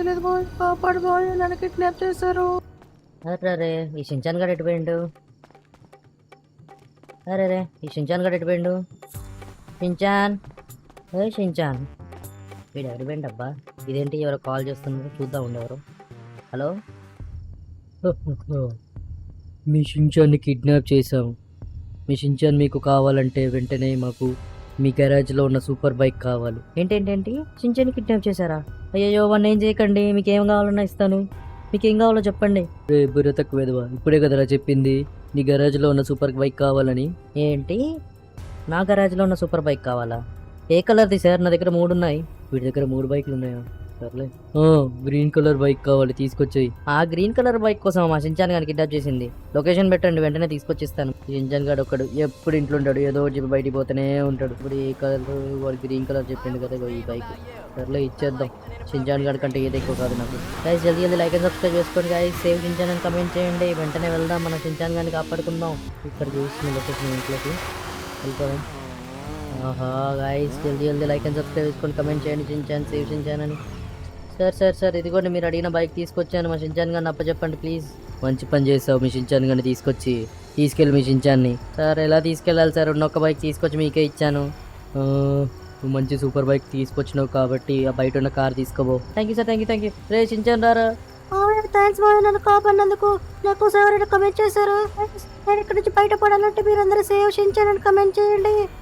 తెలియదు బాయ్, కాపాడు బాయ్, నన్ను కిడ్నాప్ చేశారు. అరే ఈ షించాన్ గడు ఎటు పోయిండు? అరే ఈ షించాన్ గడు ఎటు పోయిండు? షించాన్, ఏ షించాన్, వీడు ఎవరు పోయిండు అబ్బా? ఇదేంటి ఎవరో కాల్ చేస్తున్నారు, చూద్దాం ఉండెవరు. హలో, మీ షించాన్ని కిడ్నాప్ చేశాం. మీ షించాన్ మీకు కావాలంటే వెంటనే మాకు మీ గ్యారేజ్లో ఉన్న సూపర్ బైక్ కావాలి. ఏంటేంటేంటి, షించాన్ని కిడ్నాప్ చేశారా? అయ్యో వాడిని ఏం చేయకండి, మీకేం కావాలన్నా ఇస్తాను. మీకేం కావాలో చెప్పండి. రే బుర్ర తక్కువ వెధవా, ఇప్పుడే కదరా చెప్పింది నీ గరాజ్లో ఉన్న సూపర్ బైక్ కావాలని. ఏంటి, నా గరాజ్లో ఉన్న సూపర్ బైక్ కావాలా? ఏ కలర్ది సార్? నా దగ్గర 3 ఉన్నాయి. వీడి దగ్గర 3 బైక్లు ఉన్నాయా? సర్లే, గ్రీన్ కలర్ బైక్ కావాలి, తీసుకొచ్చాయి. ఆ గ్రీన్ కలర్ బైక్ కోసం మా షించాన్ గారిని కిడ్నాప్ చేసింది. లొకేషన్ పెట్టండి, వెంటనే తీసుకొచ్చిస్తాను. షించాన్ గారు ఒక్కడు ఎప్పుడు ఇంట్లో ఉంటాడు, ఏదో ఒకటి చెప్పి బయటికి పోతూనే ఉంటాడు. ఇప్పుడు ఏ కలర్, వాడు గ్రీన్ కలర్ చెప్పిండు కదా ఈ బైక్. సర్లే ఇచ్చేద్దాం, షించాన్ గారి కంటే ఏది ఎక్కువ కాదు నాకు. గైస్ జల్దీ జల్దీ లైక్ అండ్ సబ్స్క్రైబ్ చేసుకోండి గైస్. సేవ్ షించాన్ అని కమెంట్ చేయండి. వెంటనే వెళ్దాం, మన షించాన్ గారిని కాపాడుకుందాం. ఇక్కడ చూసిన లొకేషన్ ఇంట్లోకి వెళ్ళిపోదాం. ఆహా గైస్ జల్దీ జల్దీ లైక్ అండ్ సబ్స్క్రైబ్ చేసుకొని కమెంట్ చేయండి షించాన్, సేవ్ షించాన్ అని. సార్ ఇదిగోండి మీరు అడిగిన బైక్ తీసుకొచ్చాను. మా షించాన్ గారిని అప్పచెప్పండి ప్లీజ్. మంచి పని చేసావు, మీ షించాన్ గారిని తీసుకెళ్ళి మీ షించాన్ని. సార్ ఎలా తీసుకెళ్ళాలి సార్? ఉన్న ఒక బైక్ తీసుకొచ్చి మీకే ఇచ్చాను. నువ్వు మంచి సూపర్ బైక్ తీసుకొచ్చినావు కాబట్టి ఆ బయట ఉన్న కార్ తీసుకోబో. Thank you sir, thank you. రే షించాన్ రారా. థ్యాంక్స్ బాయ్, నన్ను కాపాడినందుకు. నాకు ఎవరైనా కమెంట్ చేశారు. నేను ఇక్కడ నుంచి బయటపడాలంటే మీరందరూ సేవ్ షించాన్ అని కమెంట్ చేయండి.